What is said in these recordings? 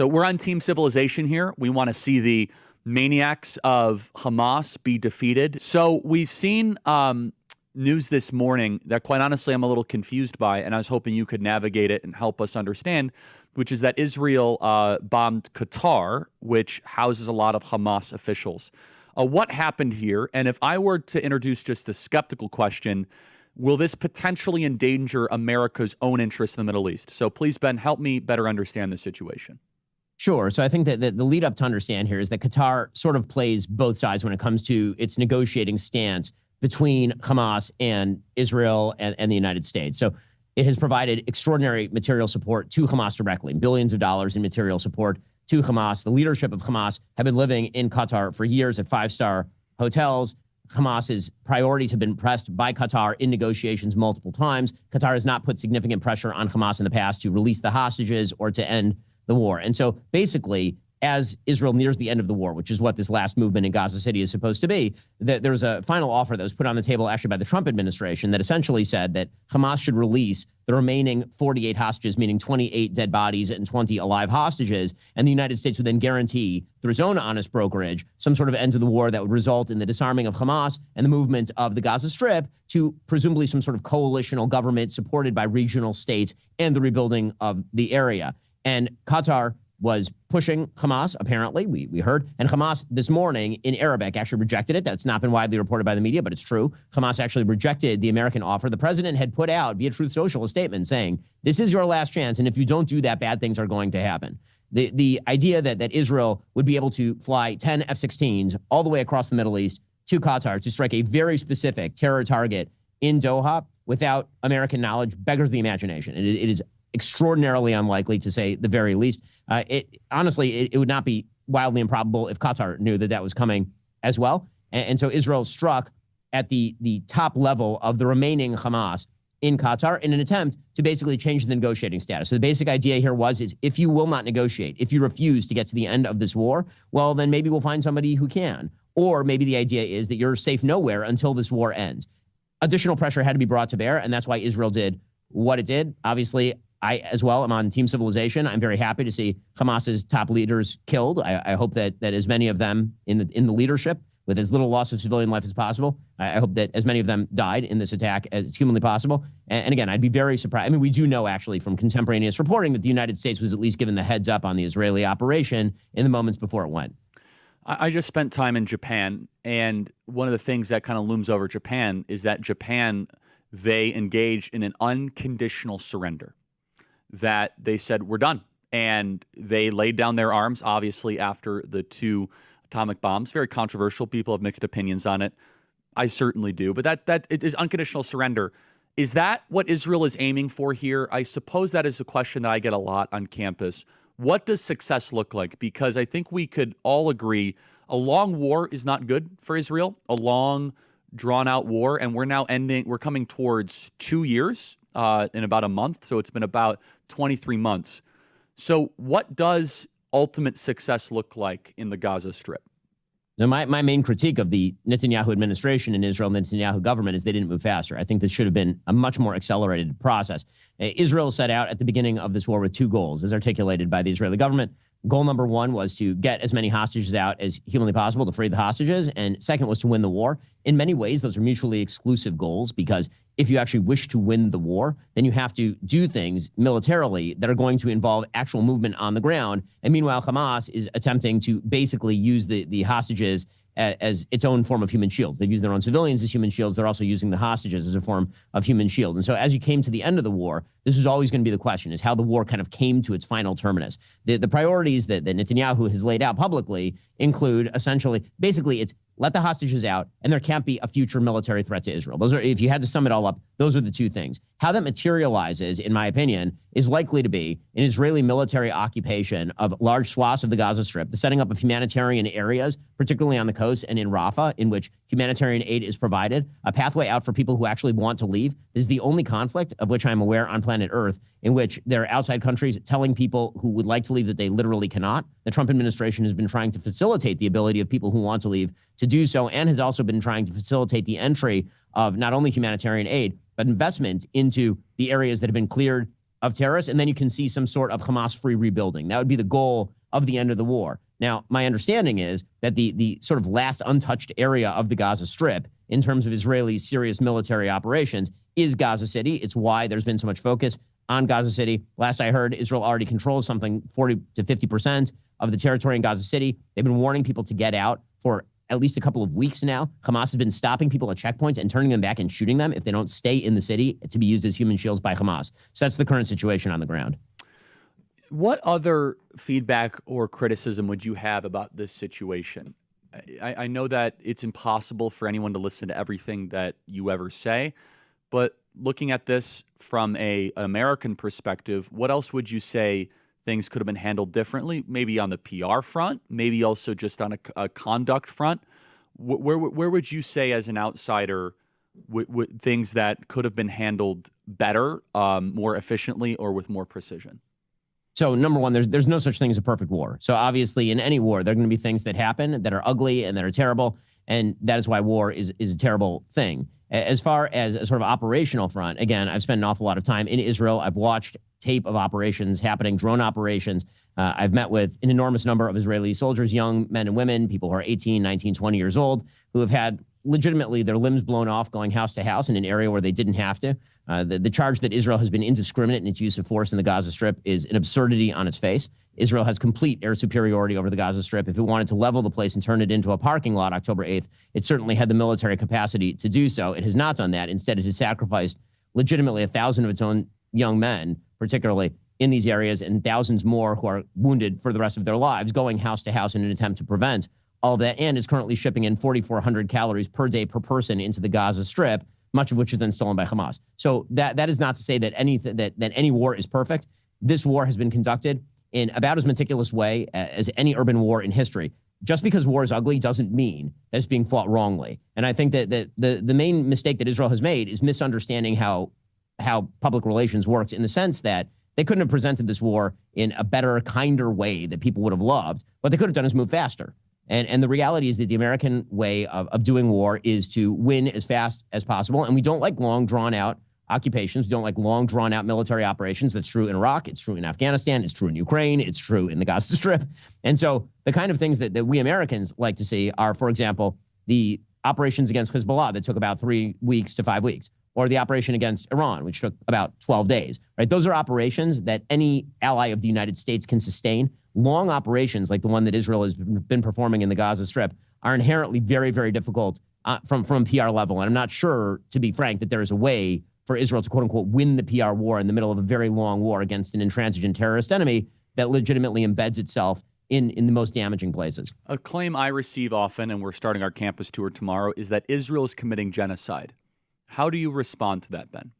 So we're on Team Civilization here. We want to see the maniacs of Hamas be defeated. So we've seen news this morning that, quite honestly, I'm a little confused by, and I was hoping you could navigate it and help us understand, which is that Israel bombed Qatar, which houses a lot of Hamas officials. What happened here? And if I were to introduce just the skeptical question, will this potentially endanger America's own interests in the Middle East? So please, Ben, help me better understand the situation. Sure. So I think that the lead up to understand here is that Qatar sort of plays both sides when it comes to its negotiating stance between Hamas and Israel and the United States. So it has provided extraordinary material support to Hamas directly, billions of dollars in material support to Hamas. The leadership of Hamas have been living in Qatar for years at five-star hotels. Hamas's priorities have been pressed by Qatar in negotiations multiple times. Qatar has not put significant pressure on Hamas in the past to release the hostages or to end the war. And so basically, as Israel nears the end of the war, which is what this last movement in Gaza City is supposed to be, that there's a final offer that was put on the table actually by the Trump administration that essentially said that Hamas should release the remaining 48 hostages, meaning 28 dead bodies and 20 alive hostages. And the United States would then guarantee, through its own honest brokerage, some sort of end to the war that would result in the disarming of Hamas and the movement of the Gaza Strip to presumably some sort of coalitional government supported by regional states and the rebuilding of the area. And Qatar was pushing Hamas, apparently, we heard. And Hamas this morning in Arabic actually rejected it. That's not been widely reported by the media, but it's true. Hamas actually rejected the American offer. The president had put out via Truth Social a statement saying, this is your last chance. And if you don't do that, bad things are going to happen. The idea that Israel would be able to fly 10 F-16s all the way across the Middle East to Qatar to strike a very specific terror target in Doha without American knowledge beggars the imagination. It is extraordinarily unlikely, to say the very least. Honestly, it would not be wildly improbable if Qatar knew that was coming as well. And so Israel struck at the top level of the remaining Hamas in Qatar in an attempt to basically change the negotiating status. So the basic idea here is if you will not negotiate, if you refuse to get to the end of this war, well, then maybe we'll find somebody who can. Or maybe the idea is that you're safe nowhere until this war ends. Additional pressure had to be brought to bear, and that's why Israel did what it did. Obviously, I, as well, am on Team Civilization. I'm very happy to see Hamas's top leaders killed. I hope that as many of them in the leadership, with as little loss of civilian life as possible, I hope that as many of them died in this attack as it's humanly possible. And again, I'd be very surprised. I mean, we do know actually from contemporaneous reporting that the United States was at least given the heads up on the Israeli operation in the moments before it went. I just spent time in Japan, and one of the things that kind of looms over Japan is that Japan, they engaged in an unconditional surrender. That they said, we're done. And they laid down their arms, obviously, after the 2 atomic bombs. Very controversial. People have mixed opinions on it. I certainly do. But that it is unconditional surrender. Is that what Israel is aiming for here? I suppose that is a question that I get a lot on campus. What does success look like? Because I think we could all agree a long war is not good for Israel. A long, drawn-out war. And we're coming towards 2 years in about a month. So it's been about 23 months. So what does ultimate success look like in the Gaza Strip? Now, my main critique of the Netanyahu administration in Israel and the Netanyahu government is they didn't move faster. I think this should have been a much more accelerated process. Israel set out at the beginning of this war with 2 goals, as articulated by the Israeli government. Goal number 1 was to get as many hostages out as humanly possible to free the hostages. And second was to win the war. In many ways, those are mutually exclusive goals, because if you actually wish to win the war, then you have to do things militarily that are going to involve actual movement on the ground. And meanwhile, Hamas is attempting to basically use the hostages as its own form of human shields. They've used their own civilians as human shields. They're also using the hostages as a form of human shield. And so as you came to the end of the war, this was always going to be the question, is how the war kind of came to its final terminus. The priorities that Netanyahu has laid out publicly include essentially, basically, it's let the hostages out, and there can't be a future military threat to Israel. Those are, if you had to sum it all up, those are the 2 things. How that materializes, in my opinion, is likely to be an Israeli military occupation of large swaths of the Gaza Strip, the setting up of humanitarian areas, particularly on the coast and in Rafah, in which humanitarian aid is provided, a pathway out for people who actually want to leave. This is the only conflict of which I'm aware on planet Earth in which there are outside countries telling people who would like to leave that they literally cannot. The Trump administration has been trying to facilitate the ability of people who want to leave to do so, and has also been trying to facilitate the entry of not only humanitarian aid, but investment into the areas that have been cleared of terrorists, and then you can see some sort of Hamas-free rebuilding. That would be the goal of the end of the war. Now, my understanding is that the sort of last untouched area of the Gaza Strip in terms of Israeli serious military operations is Gaza City. It's why there's been so much focus on Gaza City. Last I heard, Israel already controls something 40 to 50% of the territory in Gaza City. They've been warning people to get out for at least a couple of weeks now. Hamas has been stopping people at checkpoints and turning them back and shooting them if they don't stay in the city to be used as human shields by Hamas. So that's the current situation on the ground. What other feedback or criticism would you have about this situation? I know that it's impossible for anyone to listen to everything that you ever say, but looking at this from an American perspective, what else would you say things could have been handled differently? Maybe on the PR front, maybe also just on a conduct front. Where would you say, as an outsider, things that could have been handled better, more efficiently, or with more precision? So number one, there's no such thing as a perfect war. So obviously in any war, there are going to be things that happen that are ugly and that are terrible. And that is why war is a terrible thing. As far as a sort of operational front, again, I've spent an awful lot of time in Israel. I've watched tape of operations happening, drone operations. I've met with an enormous number of Israeli soldiers, young men and women, people who are 18, 19, 20 years old, who have had legitimately their limbs blown off going house to house in an area where they didn't have to. The charge that Israel has been indiscriminate in its use of force in the Gaza Strip is an absurdity on its face. Israel has complete air superiority over the Gaza Strip. If it wanted to level the place and turn it into a parking lot October 8th, it certainly had the military capacity to do so. It has not done that. Instead, it has sacrificed legitimately 1,000 of its own young men, particularly in these areas, and thousands more who are wounded for the rest of their lives, going house to house in an attempt to prevent all of that, and is currently shipping in 4,400 calories per day per person into the Gaza Strip, much of which is then stolen by Hamas. So that is not to say that any war is perfect. This war has been conducted in about as meticulous way as any urban war in history. Just because war is ugly doesn't mean that it's being fought wrongly. And I think that the main mistake that Israel has made is misunderstanding how public relations works, in the sense that they couldn't have presented this war in a better, kinder way that people would have loved. What they could have done is move faster. And the reality is that the American way of doing war is to win as fast as possible. And we don't like long, drawn-out occupations. We don't like long, drawn-out military operations. That's true in Iraq. It's true in Afghanistan. It's true in Ukraine. It's true in the Gaza Strip. And so the kind of things that we Americans like to see are, for example, the operations against Hezbollah that took about 3 weeks to 5 weeks, or the operation against Iran, which took about 12 days. Right? Those are operations that any ally of the United States can sustain. Long operations like the one that Israel has been performing in the Gaza Strip are inherently very, very difficult from PR level. And I'm not sure, to be frank, that there is a way for Israel to, quote unquote, win the PR war in the middle of a very long war against an intransigent terrorist enemy that legitimately embeds itself in the most damaging places. A claim I receive often, and we're starting our campus tour tomorrow, is that Israel is committing genocide. How do you respond to that, Ben?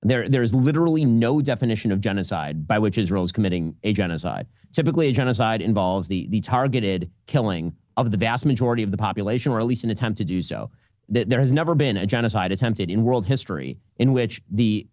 There's literally no definition of genocide by which Israel is committing a genocide. Typically, a genocide involves the targeted killing of the vast majority of the population, or at least an attempt to do so. There has never been a genocide attempted in world history in which the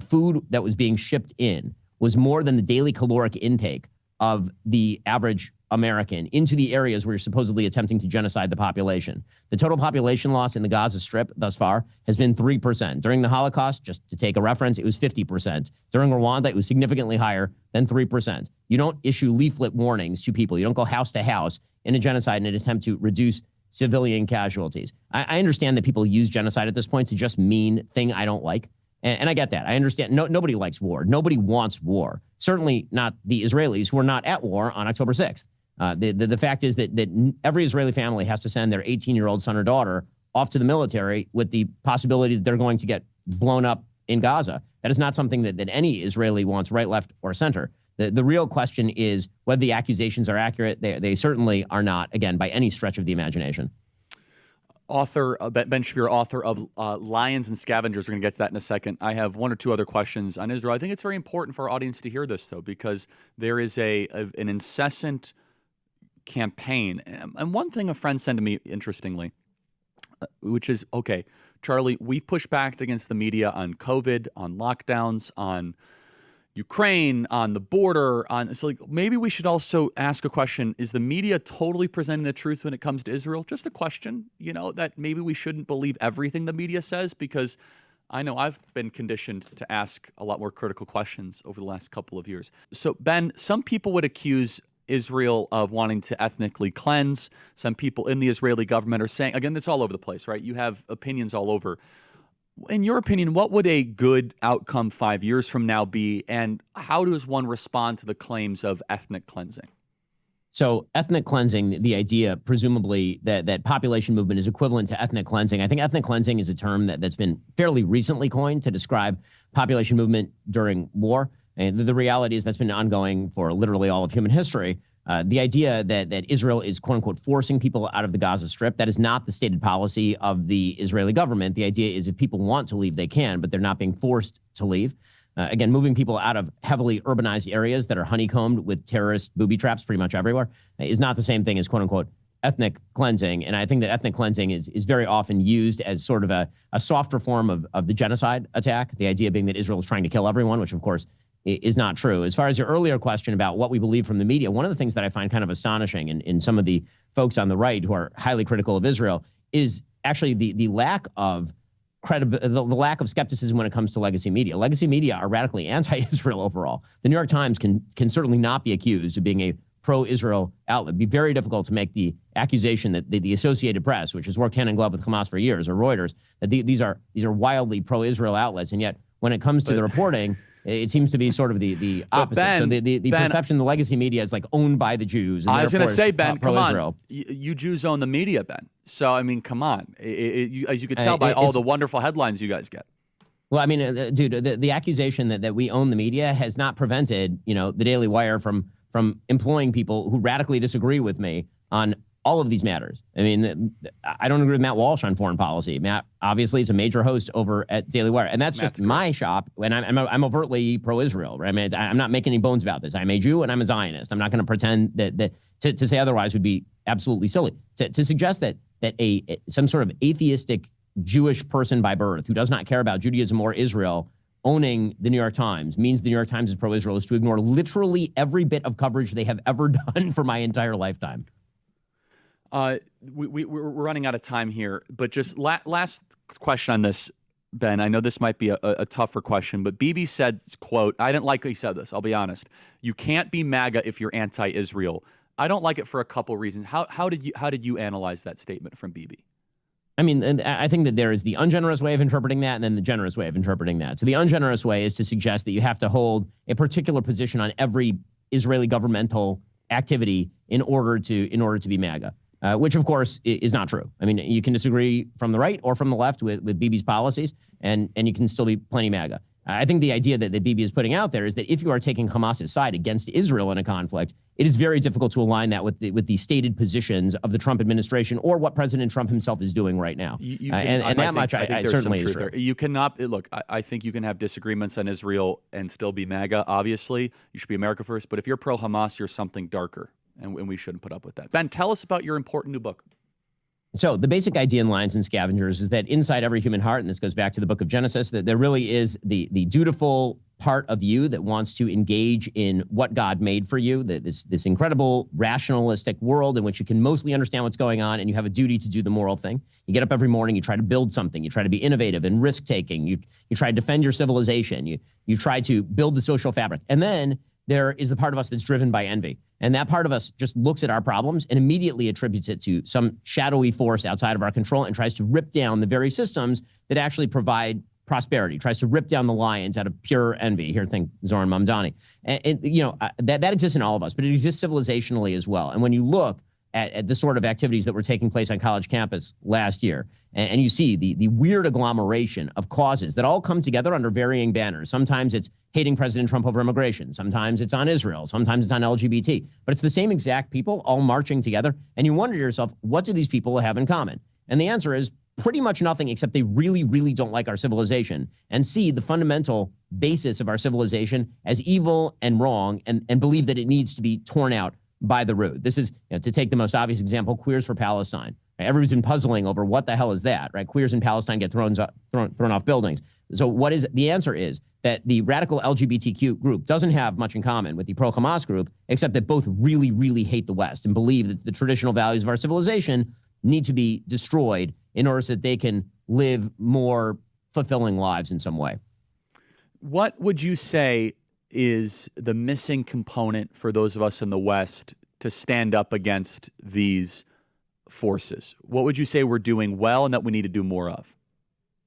food that was being shipped in was more than the daily caloric intake of the average American into the areas where you're supposedly attempting to genocide the population. The total population loss in the Gaza Strip thus far has been 3%. During the Holocaust, just to take a reference, it was 50%. During Rwanda, it was significantly higher than 3%. You don't issue leaflet warnings to people. You don't go house to house in a genocide in an attempt to reduce civilian casualties. I understand that people use genocide at this point to just mean thing I don't like. And I get that. I understand. Nobody likes war. Nobody wants war. Certainly not the Israelis, who are not at war on October 6th. The fact is that every Israeli family has to send their 18-year-old son or daughter off to the military with the possibility that they're going to get blown up in Gaza. That is not something that any Israeli wants, right, left, or center. The real question is whether the accusations are accurate. They certainly are not, again, by any stretch of the imagination. Author, Ben Shapiro, author of Lions and Scavengers. We're going to get to that in a second. I have one or two other questions on Israel. I think it's very important for our audience to hear this, though, because there is an incessant campaign. And one thing a friend sent to me, interestingly, which is, okay, Charlie, we've pushed back against the media on COVID, on lockdowns, on Ukraine, on the border, so like maybe we should also ask a question. Is the media totally presenting the truth when it comes to Israel? Just a question, that maybe we shouldn't believe everything the media says, because I know I've been conditioned to ask a lot more critical questions over the last couple of years. So, Ben, some people would accuse Israel of wanting to ethnically cleanse. Some people in the Israeli government are saying, again, it's all over the place, right? You have opinions all over. In your opinion, what would a good outcome 5 years from now be, and how does one respond to the claims of ethnic cleansing? So ethnic cleansing, the idea, presumably, that population movement is equivalent to ethnic cleansing. I think ethnic cleansing is a term that's been fairly recently coined to describe population movement during war. And the reality is that's been ongoing for literally all of human history. The idea that Israel is, quote unquote, forcing people out of the Gaza Strip, that is not the stated policy of the Israeli government. The idea is if people want to leave, they can, but they're not being forced to leave. Again, moving people out of heavily urbanized areas that are honeycombed with terrorist booby traps pretty much everywhere is not the same thing as, quote unquote, ethnic cleansing. And I think that ethnic cleansing is very often used as sort of a softer form of the genocide attack, the idea being that Israel is trying to kill everyone, which, of course, is not true. As far as your earlier question about what we believe from the media, one of the things that I find kind of astonishing in some of the folks on the right who are highly critical of Israel is actually the lack of the lack of skepticism when it comes to legacy media. Legacy media are radically anti-Israel overall. The New York Times can certainly not be accused of being a pro-Israel outlet. It'd be very difficult to make the accusation that the Associated Press, which has worked hand in glove with Hamas for years, or Reuters, that these are wildly pro-Israel outlets. And yet, when it comes to the reporting, it seems to be sort of the opposite. Ben, so the perception the legacy media is like owned by the Jews. And I was going to say, Ben, come on. You Jews own the media, Ben. So, I mean, come on. As you could tell by all the wonderful headlines you guys get. Well, I mean, dude, the accusation that we own the media has not prevented, the Daily Wire from employing people who radically disagree with me on all of these matters. I mean, I don't agree with Matt Walsh on foreign policy. Matt obviously is a major host over at Daily Wire, and that's just my shop. And I'm overtly pro-Israel. Right? I mean, I'm not making any bones about this. I'm a Jew and I'm a Zionist. I'm not going to pretend that to say otherwise would be absolutely silly. To suggest that some sort of atheistic Jewish person by birth who does not care about Judaism or Israel owning the New York Times means the New York Times is pro-Israel is to ignore literally every bit of coverage they have ever done for my entire lifetime. We're running out of time here, but just last question on this, Ben. I know this might be a tougher question, but Bibi said, quote, I didn't like he said this, I'll be honest. You can't be MAGA if you're anti-Israel. I don't like it for a couple reasons. How did you analyze that statement from Bibi? I mean, and I think that there is the ungenerous way of interpreting that and then the generous way of interpreting that. So the ungenerous way is to suggest that you have to hold a particular position on every Israeli governmental activity in order to be MAGA. Which, of course, is not true. I mean, you can disagree from the right or from the left with Bibi's policies, and you can still be plenty MAGA. I think the idea that Bibi is putting out there is that if you are taking Hamas's side against Israel in a conflict, it is very difficult to align that with the stated positions of the Trump administration or what President Trump himself is doing right now. I certainly is true. You cannot look. I think you can have disagreements on Israel and still be MAGA. Obviously, you should be America first. But if you're pro Hamas, you're something darker. And we shouldn't put up with that. Ben, tell us about your important new book. So the basic idea in Lions and Scavengers is that inside every human heart, and this goes back to the book of Genesis, that there really is the dutiful part of you that wants to engage in what God made for you, this incredible rationalistic world in which you can mostly understand what's going on, and you have a duty to do the moral thing. You get up every morning, you try to build something, you try to be innovative and risk-taking, you try to defend your civilization, you try to build the social fabric. And then there is the part of us that's driven by envy. And that part of us just looks at our problems and immediately attributes it to some shadowy force outside of our control and tries to rip down the very systems that actually provide prosperity, tries to rip down the lions out of pure envy. Here, think Zoran Mamdani. And that exists in all of us, but it exists civilizationally as well. And when you look at the sort of activities that were taking place on college campus last year, and you see the weird agglomeration of causes that all come together under varying banners. Sometimes it's hating President Trump over immigration. Sometimes it's on Israel. Sometimes it's on LGBT. But it's the same exact people all marching together. And you wonder to yourself, what do these people have in common? And the answer is pretty much nothing, except they really, really don't like our civilization and see the fundamental basis of our civilization as evil and wrong and believe that it needs to be torn out by the root. This is, to take the most obvious example, Queers for Palestine. Everybody's been puzzling over what the hell is that, right? Queers in Palestine get thrown off buildings. So what is it? The answer is that the radical LGBTQ group doesn't have much in common with the pro-Hamas group, except that both really, really hate the West and believe that the traditional values of our civilization need to be destroyed in order so that they can live more fulfilling lives in some way. What would you say is the missing component for those of us in the West to stand up against these forces? What would you say we're doing well and that we need to do more of?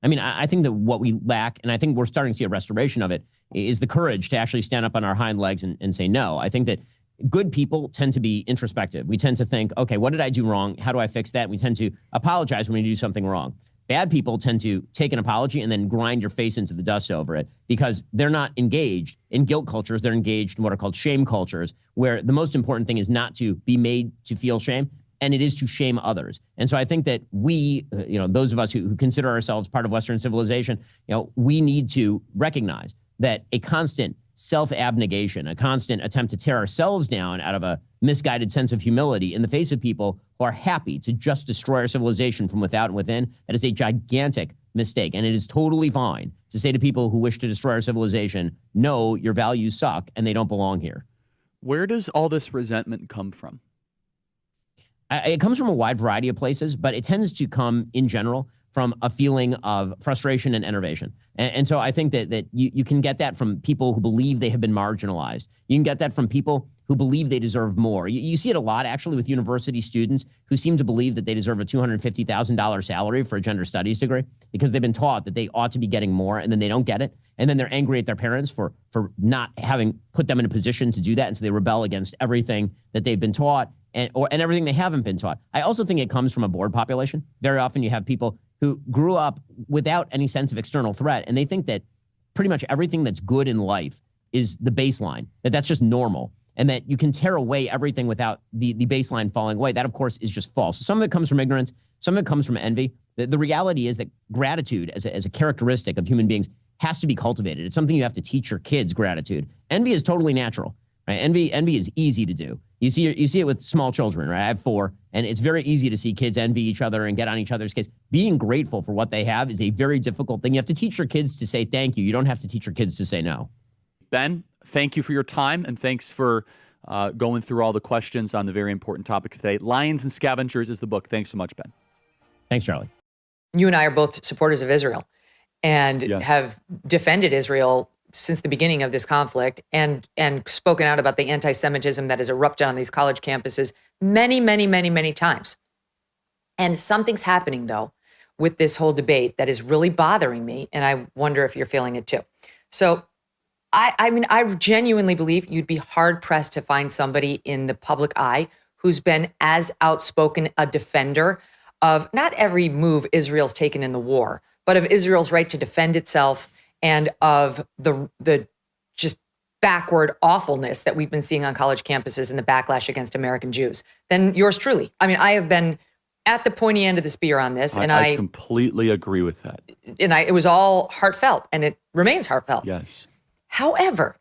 I mean, I think that what we lack, and I think we're starting to see a restoration of it, is the courage to actually stand up on our hind legs and say no. I think that good people tend to be introspective. We tend to think, okay, what did I do wrong? How do I fix that? And we tend to apologize when we do something wrong. Bad people tend to take an apology and then grind your face into the dust over it because they're not engaged in guilt cultures. They're engaged in what are called shame cultures, where the most important thing is not to be made to feel shame, and it is to shame others. And so I think that we, those of us who consider ourselves part of Western civilization, we need to recognize that a constant self-abnegation, a constant attempt to tear ourselves down out of a misguided sense of humility in the face of people who are happy to just destroy our civilization from without and within, that is a gigantic mistake. And it is totally fine to say to people who wish to destroy our civilization, no, your values suck and they don't belong here. Where does all this resentment come from? It comes from a wide variety of places, but it tends to come in general from a feeling of frustration and enervation. And so I think that you can get that from people who believe they have been marginalized. You can get that from people who believe they deserve more. You see it a lot, actually, with university students who seem to believe that they deserve a $250,000 salary for a gender studies degree because they've been taught that they ought to be getting more, and then they don't get it. And then they're angry at their parents for not having put them in a position to do that, and so they rebel against everything that they've been taught and everything they haven't been taught. I also think it comes from a bored population. Very often you have people who grew up without any sense of external threat, and they think that pretty much everything that's good in life is the baseline, that's just normal, and that you can tear away everything without the baseline falling away. That, of course, is just false. Some of it comes from ignorance. Some of it comes from envy. The reality is that gratitude as a characteristic of human beings has to be cultivated. It's something you have to teach your kids, gratitude. Envy is totally natural. Right? Envy is easy to do. You see it with small children, right? I have 4, and it's very easy to see kids envy each other and get on each other's case. Being grateful for what they have is a very difficult thing. You have to teach your kids to say thank you. You don't have to teach your kids to say no. Ben, thank you for your time, and thanks for going through all the questions on the very important topics today. Lions and Scavengers is the book. Thanks so much, Ben. Thanks, Charlie. You and I are both supporters of Israel and Yes. have defended Israel since the beginning of this conflict and spoken out about the anti-Semitism that has erupted on these college campuses many, many, many, many times. And something's happening, though, with this whole debate that is really bothering me, and I wonder if you're feeling it too. So I mean, I genuinely believe you'd be hard-pressed to find somebody in the public eye who's been as outspoken a defender of not every move Israel's taken in the war, but of Israel's right to defend itself and of the just backward awfulness that we've been seeing on college campuses and the backlash against American Jews than yours truly. I mean, I have been at the pointy end of the spear on this, and I completely agree with that. And it was all heartfelt, and it remains heartfelt. Yes. However,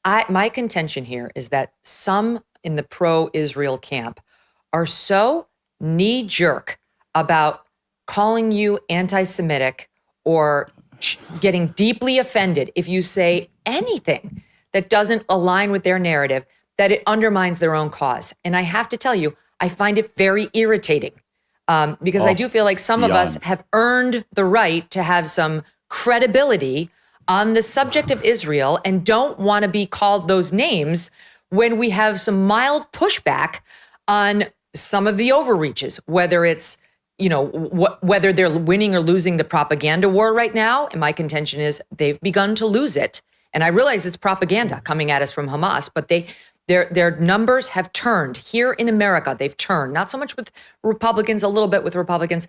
my contention here is that some in the pro-Israel camp are so knee-jerk about calling you anti-Semitic or getting deeply offended if you say anything that doesn't align with their narrative, that it undermines their own cause. And I have to tell you, I find it very irritating because I do feel like some of us have earned the right to have some credibility on the subject of Israel and don't want to be called those names when we have some mild pushback on some of the overreaches, whether it's, whether they're winning or losing the propaganda war right now. And my contention is they've begun to lose it. And I realize it's propaganda coming at us from Hamas, but their numbers have turned here in America. They've turned, not so much with Republicans, a little bit with Republicans,